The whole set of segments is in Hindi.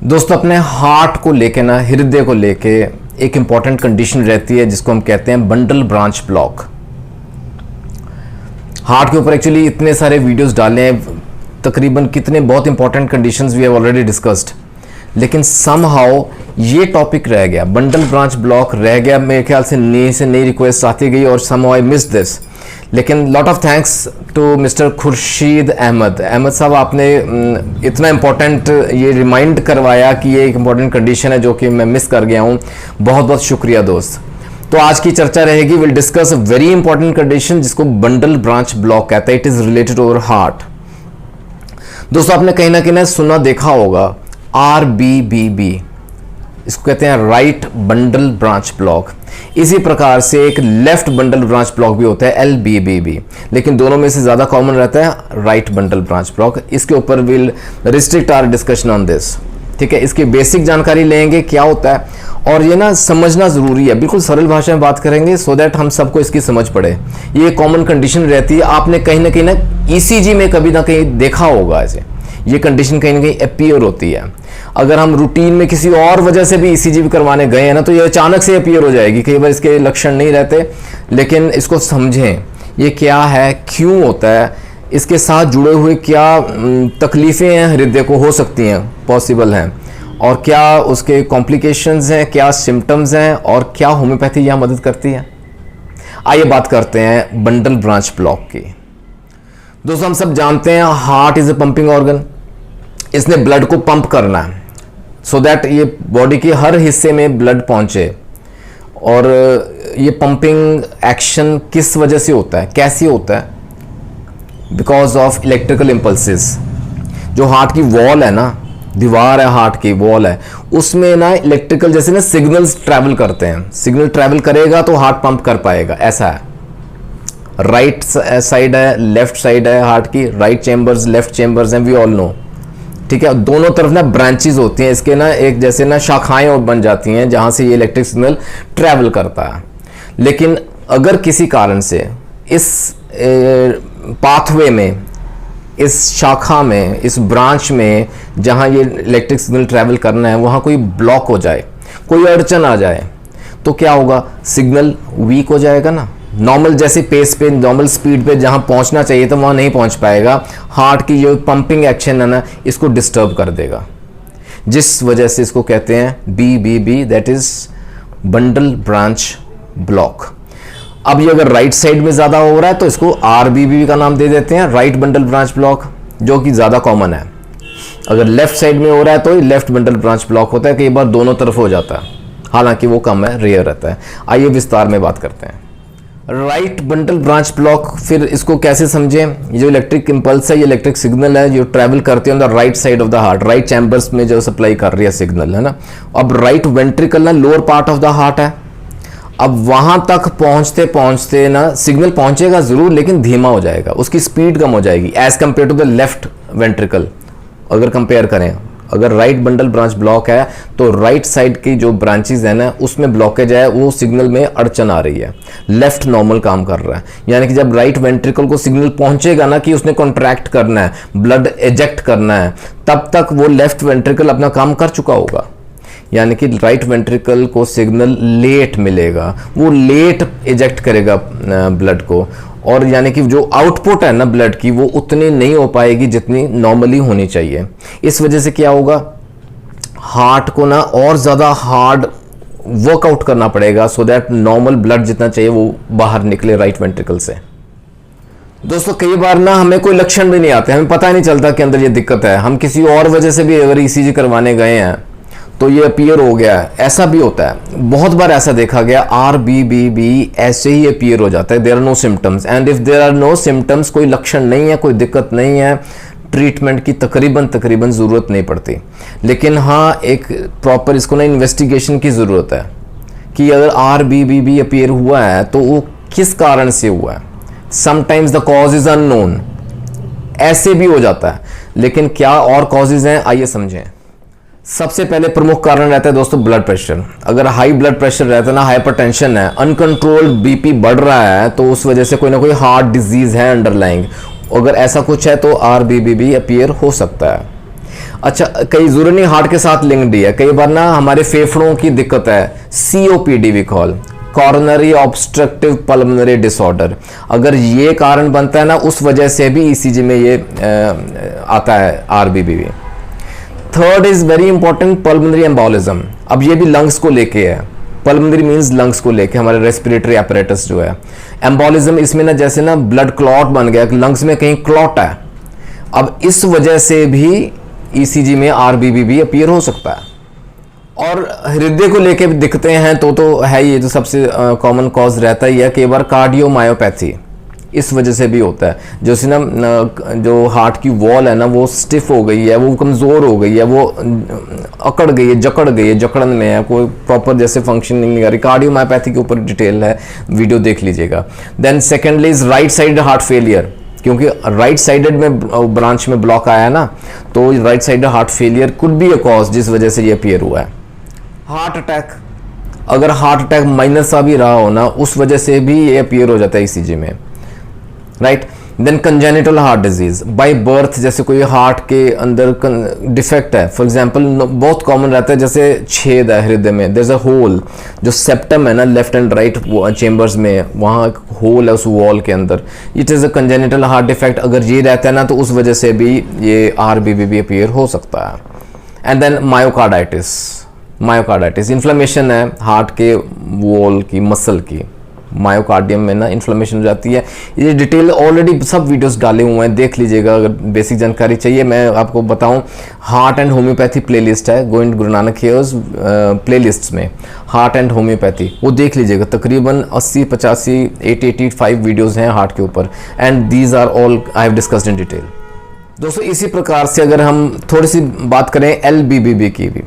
दोस्तों अपने हार्ट को लेके ना, हृदय को लेके एक इंपॉर्टेंट कंडीशन रहती है जिसको हम कहते हैं बंडल ब्रांच ब्लॉक। हार्ट के ऊपर एक्चुअली इतने सारे वीडियोस डाले हैं, तकरीबन कितने बहुत important conditions we have already discussed, लेकिन समहाउ ये टॉपिक रह गया, बंडल ब्रांच ब्लॉक रह गया। मेरे ख्याल से नई रिक्वेस्ट आती गई और समहाउ आई मिस दिस। लेकिन lot of thanks to mister Khurshid Ahmad sahab, आपने इतना इम्पोर्टेंट ये रिमाइंड करवाया कि ये एक इम्पॉर्टेंट कंडीशन है जो कि मैं मिस कर गया हूँ। बहुत बहुत शुक्रिया दोस्त। तो आज की चर्चा रहेगी, will discuss a very important condition जिसको बंडल ब्रांच ब्लॉक कहता है। It is related over heart. दोस्तों आपने कहीं ना कहीं सुना देखा होगा RBBB, इसको कहते हैं राइट बंडल ब्रांच ब्लॉक। इसी प्रकार से एक लेफ्ट बंडल ब्रांच ब्लॉक भी होता है LBBB, लेकिन दोनों में से ज्यादा कॉमन रहता है राइट बंडल ब्रांच ब्लॉक। इसके ऊपर will restrict our discussion on this. ठीक है, इसकी बेसिक जानकारी लेंगे क्या होता है और ये ना समझना जरूरी है। बिल्कुल सरल भाषा में बात करेंगे सो दैट हम सबको इसकी समझ पड़े। ये कॉमन कंडीशन रहती है, आपने कहीं ना ECG में कभी ना कहीं देखा होगा ऐसे, ये कंडीशन कहीं ना कहीं अपीयर होती है। अगर हम रूटीन में किसी और वजह से भी ECG करवाने गए हैं ना, तो ये अचानक से अपीयर हो जाएगी। कई बार इसके लक्षण नहीं रहते, लेकिन इसको समझें ये क्या है, क्यों होता है, इसके साथ जुड़े हुए क्या तकलीफें हैं हृदय को हो सकती हैं, पॉसिबल हैं, और क्या उसके कॉम्प्लिकेशंस हैं, क्या सिम्टम्स हैं, और क्या होम्योपैथी यहाँ मदद करती है। आइए बात करते हैं बंडल ब्रांच ब्लॉक की। दोस्तों हम सब जानते हैं heart is a pumping organ. इसने ब्लड को पंप करना है सो दैट ये बॉडी के हर हिस्से में ब्लड पहुंचे। और ये पंपिंग एक्शन किस वजह से होता है, कैसे होता है? Because of electrical impulses. जो हार्ट की वॉल है ना, दीवार है हार्ट की वॉल है, उसमें ना इलेक्ट्रिकल जैसे ना सिग्नल्स ट्रैवल करते हैं। सिग्नल ट्रैवल करेगा तो हार्ट पंप कर पाएगा, ऐसा है। राइट साइड है, लेफ्ट साइड है हार्ट की, राइट चेंबर्स लेफ्ट चेंबर्स हैं, वी ऑल नो। ठीक है, दोनों तरफ ना ब्रांचेस होती हैं इसके ना, एक जैसे ना शाखाएं और बन जाती हैं जहां से ये इलेक्ट्रिक सिग्नल ट्रैवल करता है। लेकिन अगर किसी कारण से इस पाथवे में, इस शाखा में, इस ब्रांच में जहां ये इलेक्ट्रिक सिग्नल ट्रैवल करना है, वहां कोई ब्लॉक हो जाए, कोई अड़चन आ जाए, तो क्या होगा? सिग्नल वीक हो जाएगा ना। नॉर्मल जैसे पेस पे, नॉर्मल स्पीड पे जहां पहुंचना चाहिए था वहां नहीं पहुंच पाएगा। हार्ट की जो पंपिंग एक्शन है ना, इसको डिस्टर्ब कर देगा, जिस वजह से इसको कहते हैं BBB, that is bundle branch block. अब ये अगर राइट साइड में ज्यादा हो रहा है तो इसको RBBB का नाम दे देते हैं, राइट बंडल ब्रांच ब्लॉक, जो कि ज्यादा कॉमन है। अगर लेफ्ट साइड में हो रहा है तो लेफ्ट बंडल ब्रांच ब्लॉक होता है। कई बार दोनों तरफ हो जाता है, हालांकि वो कम है, रेयर रहता है। आइए विस्तार में बात करते हैं राइट बंडल ब्रांच ब्लॉक। फिर इसको कैसे समझें? ये जो इलेक्ट्रिक इंपल्स है, ये इलेक्ट्रिक सिग्नल है जो ट्रैवल करती है on the right side of the heart, right chambers में जो सप्लाई कर रही है सिग्नल, है ना। अब राइट वेंट्रिकल ना lower part of the heart है। अब वहां तक पहुंचते पहुंचते ना सिग्नल पहुंचेगा जरूर, लेकिन धीमा हो जाएगा, उसकी स्पीड कम हो जाएगी as compare to the left ventricle. अगर कंपेयर करें, अगर राइट बंडल ब्रांच ब्लॉक है तो राइट साइड की जो ब्रांचेस है ना, उसमें ब्लॉकेज है, वो सिग्नल में अड़चन आ रही है। लेफ्ट नॉर्मल काम कर रहा है, यानी कि जब राइट वेंट्रिकल को सिग्नल पहुंचेगा ना कि उसने कॉन्ट्रैक्ट करना है, ब्लड एजेक्ट करना है, तब तक वो लेफ्ट वेंट्रिकल अपना काम कर चुका होगा। यानी कि राइट वेंट्रिकल को सिग्नल लेट मिलेगा, वो लेट एजेक्ट करेगा ब्लड को, और यानी कि जो आउटपुट है ना ब्लड की, वो उतनी नहीं हो पाएगी जितनी नॉर्मली होनी चाहिए। इस वजह से क्या होगा? हार्ट को ना और ज्यादा हार्ड वर्कआउट करना पड़ेगा सो दैट नॉर्मल ब्लड जितना चाहिए वो बाहर निकले राइट वेंट्रिकल से। दोस्तों कई बार ना हमें कोई लक्षण भी नहीं आते, हमें पता ही नहीं चलता कि अंदर ये दिक्कत है। हम किसी और वजह से भी अगर ECG करवाने गए हैं तो ये अपीयर हो गया है, ऐसा भी होता है। बहुत बार ऐसा देखा गया, RBBB ऐसे ही अपीयर हो जाता है, there are no symptoms. And if there are no symptoms, कोई लक्षण नहीं है, कोई दिक्कत नहीं है, ट्रीटमेंट की तकरीबन जरूरत नहीं पड़ती। लेकिन हाँ, एक प्रॉपर इसको ना इन्वेस्टिगेशन की जरूरत है कि अगर RBBB अपीयर हुआ है तो वो किस कारण से हुआ है। Sometimes the cause is unknown, ऐसे भी हो जाता है। लेकिन क्या और कॉजेज हैं, आइए समझें। सबसे पहले प्रमुख कारण रहता है दोस्तों ब्लड प्रेशर। अगर हाई ब्लड प्रेशर रहता है ना, हाइपरटेंशन है, अनकंट्रोल्ड BP बढ़ रहा है, तो उस वजह से कोई ना कोई हार्ट डिजीज है अंडरलाइंग। अगर ऐसा कुछ है तो RBBB अपीयर हो सकता है। अच्छा, कई जरूरी नहीं हार्ट के साथ लिंक्ड है, कई बार ना हमारे फेफड़ों की दिक्कत है, COPD we call, coronary obstructive pulmonary disorder, अगर ये कारण बनता है ना, उस वजह से भी ECG में ये आता है RBBB। Third is very important, pulmonary embolism. अब ये भी लंग्स को लेके है, पल्मोनरी मींस लंग्स को लेके, हमारे रेस्पिरेटरी apparatus जो है। एम्बोलिज्म इसमें ना जैसे ना ब्लड क्लॉट बन गया, लंग्स में कहीं क्लॉट है, अब इस वजह से भी ECG में RBBB अपीयर हो सकता है। और हृदय को लेके दिखते हैं तो है, ये तो सबसे कॉमन कॉज रहता ही है। कई बार कार्डियोमायोपैथी इस वजह से भी होता है, जैसे ना जो हार्ट की वॉल है ना वो स्टिफ हो गई है, वो कमज़ोर हो गई है, वो अकड़ गई है, जकड़ गई है, जकड़न में है, कोई प्रॉपर जैसे फंक्शनिंग नहीं कर रही। कार्डियोमायोपैथी के ऊपर डिटेल है, वीडियो देख लीजिएगा। Then secondly is right side heart failure, क्योंकि राइट साइडेड में ब्रांच में ब्लॉक आया ना, तो right side heart failure could be a cause जिस वजह से ये अपीयर हुआ है। हार्ट अटैक, अगर हार्ट अटैक माइनर सा भी रहा हो ना, उस वजह से भी ये अपीयर हो जाता है ECG में, right. Then congenital heart disease by birth, जैसे कोई हार्ट के अंदर डिफेक्ट है, फॉर एग्जांपल बहुत कॉमन रहता है, जैसे छेद है हृदय में, देयर इज अ होल, जो सेप्टम है ना लेफ्ट एंड राइट चेंबर्स में, वहाँ एक होल है उस वॉल के अंदर, it is a congenital heart defect. अगर ये रहता है ना, तो उस वजह से भी ये RBBB अपीयर हो सकता है। And then myocarditis, myocarditis inflammation है हार्ट के वॉल की, मसल की, मायोकार्डियम में ना इन्फ्लेमेशन हो जाती है। ये डिटेल ऑलरेडी सब वीडियोस डाले हुए हैं, देख लीजिएगा अगर बेसिक जानकारी चाहिए। मैं आपको बताऊं, हार्ट एंड होम्योपैथी प्लेलिस्ट है going Guru Nanak hairs playlist में, हार्ट एंड होम्योपैथी, वो देख लीजिएगा। तकरीबन 80, 85, 85 वीडियोज़ हैं हार्ट के ऊपर, and these are all I have discussed in detail. दोस्तों इसी प्रकार से अगर हम थोड़ी सी बात करें LBBB की भी,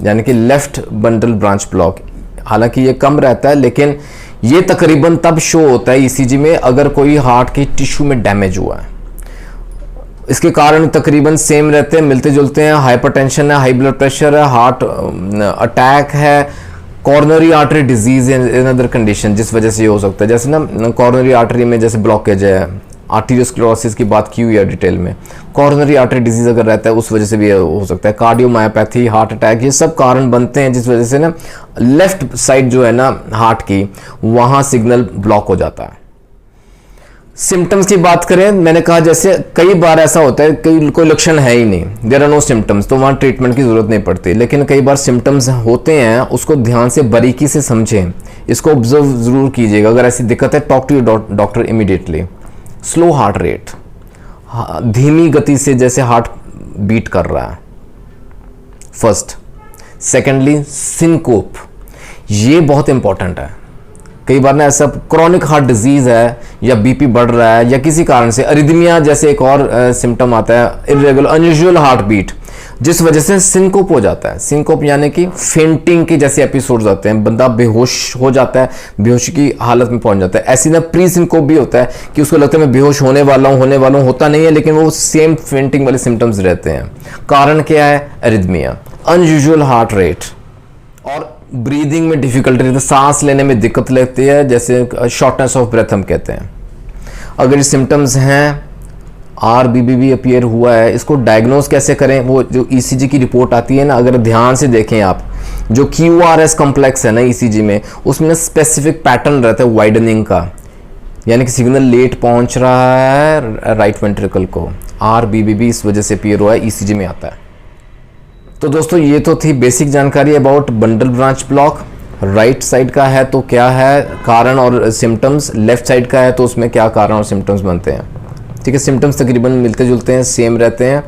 यानी कि लेफ्ट बंडल ब्रांच ब्लॉक, हालांकि ये कम रहता है, लेकिन ये तकरीबन तब शो होता है ECG में अगर कोई हार्ट के टिश्यू में डैमेज हुआ है। इसके कारण तकरीबन सेम रहते हैं, मिलते जुलते हैं। हाइपरटेंशन है, हाई ब्लड प्रेशर है, हार्ट अटैक है, coronary artery disease in other condition जिस वजह से ये हो सकता है। जैसे ना कॉर्नरी आर्टरी में जैसे ब्लॉकेज है, आर्टीरियोस्क्लेरोसिस की बात की हुई है डिटेल में, कॉर्नरी आर्टरी डिजीज अगर रहता है उस वजह से भी हो सकता है। कार्डियोमायोपैथी, हार्ट अटैक, ये सब कारण बनते हैं जिस वजह से ना लेफ्ट साइड जो है ना हार्ट की, वहाँ सिग्नल ब्लॉक हो जाता है। सिम्टम्स की बात करें, मैंने कहा जैसे कई बार ऐसा होता है कोई लक्षण है ही नहीं, देयर आर नो सिम्टम्स, तो वहाँ ट्रीटमेंट की जरूरत नहीं पड़ती। लेकिन कई बार सिम्टम्स होते हैं, उसको ध्यान से बारीकी से समझें, इसको ऑब्जर्व जरूर कीजिएगा। अगर ऐसी दिक्कत है, talk to your doctor immediately. Slow heart rate, धीमी गति से जैसे हार्ट बीट कर रहा है, फर्स्ट। सेकेंडली सिंकोप, ये बहुत इंपॉर्टेंट है। कई बार ना ऐसा क्रॉनिक हार्ट डिजीज है या बीपी बढ़ रहा है या किसी कारण से अरिदमिया जैसे एक और सिम्टम आता है, इरेगुलर अनयूजुअल हार्ट बीट, जिस वजह से सिंकोप हो जाता है। सिंकोप यानी कि फेंटिंग के जैसे एपिसोड्स आते हैं, बंदा बेहोश हो जाता है, बेहोशी की हालत में पहुंच जाता है। ऐसी ना प्री सिंकोप भी होता है कि उसको लगता है मैं बेहोश होने वाला हूं, होता नहीं है, लेकिन वो सेम फेंटिंग वाले सिम्टम्स रहते हैं। कारण क्या है? अरिदमिया, अनयूजुअल हार्ट रेट, और ब्रीदिंग में डिफिकल्टी रहती है, सांस लेने में दिक्कत लगती है, जैसे शॉर्टनेस ऑफ ब्रेथ हम कहते हैं। अगर ये सिम्टम्स हैं, RBBB अपीयर हुआ है, इसको डायग्नोज कैसे करें? वो जो ECG की रिपोर्ट आती है ना, अगर ध्यान से देखें आप, जो QRS कॉम्प्लेक्स है ना ECG में, उसमें ना स्पेसिफिक पैटर्न रहता है वाइडनिंग का, यानी कि सिग्नल लेट पहुंच रहा है राइट वेंट्रिकल को। RBBB इस वजह से अपीयर हुआ है, ECG में आता है। तो दोस्तों ये तो थी बेसिक जानकारी about bundle branch block. Right side का है तो क्या है कारण और सिम्टम्स, लेफ्ट साइड का है तो उसमें क्या कारण और सिम्टम्स बनते हैं। ठीक है, सिम्टम्स तकरीबन मिलते जुलते हैं, सेम रहते हैं,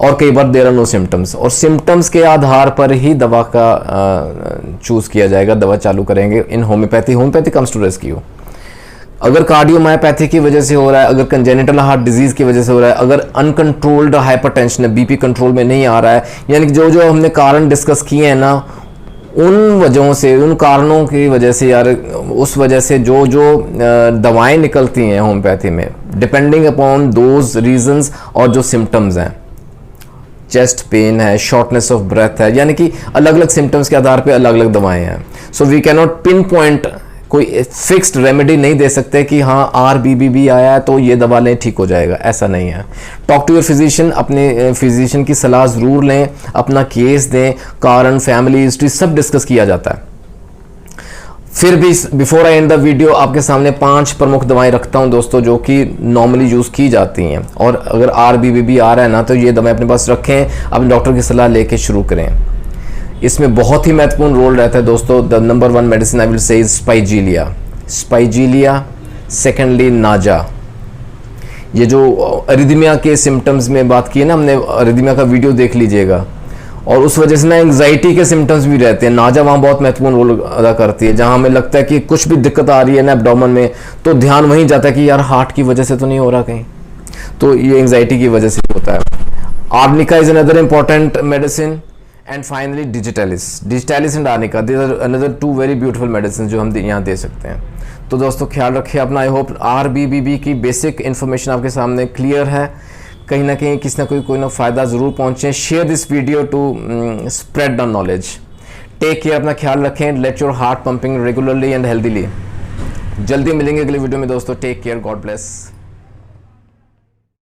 और कई बार देयर आर नो सिम्टम्स, और सिम्टम्स के आधार पर ही दवा का चूज़ किया जाएगा, दवा चालू करेंगे। इन होम्योपैथी कम्स टू रेस्क्यू। अगर कार्डियोमायोपैथी की वजह से हो रहा है, अगर कंजेनिटल हार्ट डिजीज की वजह से हो रहा है, अगर अनकंट्रोल्ड हाइपरटेंशन है, बीपी कंट्रोल में नहीं आ रहा है, यानी कि जो जो हमने कारण डिस्कस किए हैं ना, उन वजहों से, उन कारणों की वजह से यार, उस वजह से जो जो दवाएं निकलती हैं होम्योपैथी में, डिपेंडिंग अपॉन दोज रीजंस और जो सिम्टम्स हैं, चेस्ट पेन है, शॉर्टनेस ऑफ ब्रेथ है, यानी कि अलग अलग सिम्टम्स के आधार पे अलग अलग दवाएं हैं। So we can not pin point कोई फिक्स्ड रेमेडी नहीं दे सकते कि हाँ RBBB आया है तो ये दवा लें ठीक हो जाएगा, ऐसा नहीं है। टॉक टू योर फिजिशियन, अपने फिजिशियन की सलाह ज़रूर लें, अपना केस दें, कारण, फैमिली हिस्ट्री सब डिस्कस किया जाता है। फिर भी before I and the video आपके सामने 5 प्रमुख दवाएं रखता हूं दोस्तों, जो कि नॉर्मली यूज़ की जाती हैं, और अगर RBBB आ रहा है ना तो ये दवाएं अपने पास रखें, अपने डॉक्टर की सलाह लेके शुरू करें। इसमें बहुत ही महत्वपूर्ण रोल रहता है दोस्तों। The number 1 medicine I will say is spigelia, secondly naja. ये जो अरिदमिया के सिम्टम्स में बात की है ना हमने, अरिदमिया का वीडियो देख लीजिएगा, और उस वजह से ना एंग्जाइटी के सिम्टम्स भी रहते हैं। नाजा वहाँ बहुत महत्वपूर्ण रोल अदा करती है, जहाँ हमें लगता है कि कुछ भी दिक्कत आ रही है ना एब्डोमेन में, तो ध्यान वहीं जाता है कि यार हार्ट की वजह से तो नहीं हो रहा कहीं, तो ये एंग्जाइटी की वजह से होता है। Arnica is another important medicine, and finally digitalis and arnica, these are another 2 very beautiful medicine जो हम यहाँ दे सकते हैं। तो दोस्तों ख्याल रखिए अपना। आई होप RBBB की बेसिक इन्फॉर्मेशन आपके सामने क्लियर है, कहीं ना कहीं किसी ना कोई ना फ़ायदा ज़रूर पहुँचे। Share this video to spread the knowledge. Take care, अपना ख्याल रखें। Let your heart pumping regularly and healthily. जल्दी मिलेंगे अगले वीडियो में दोस्तों। Take care, God bless.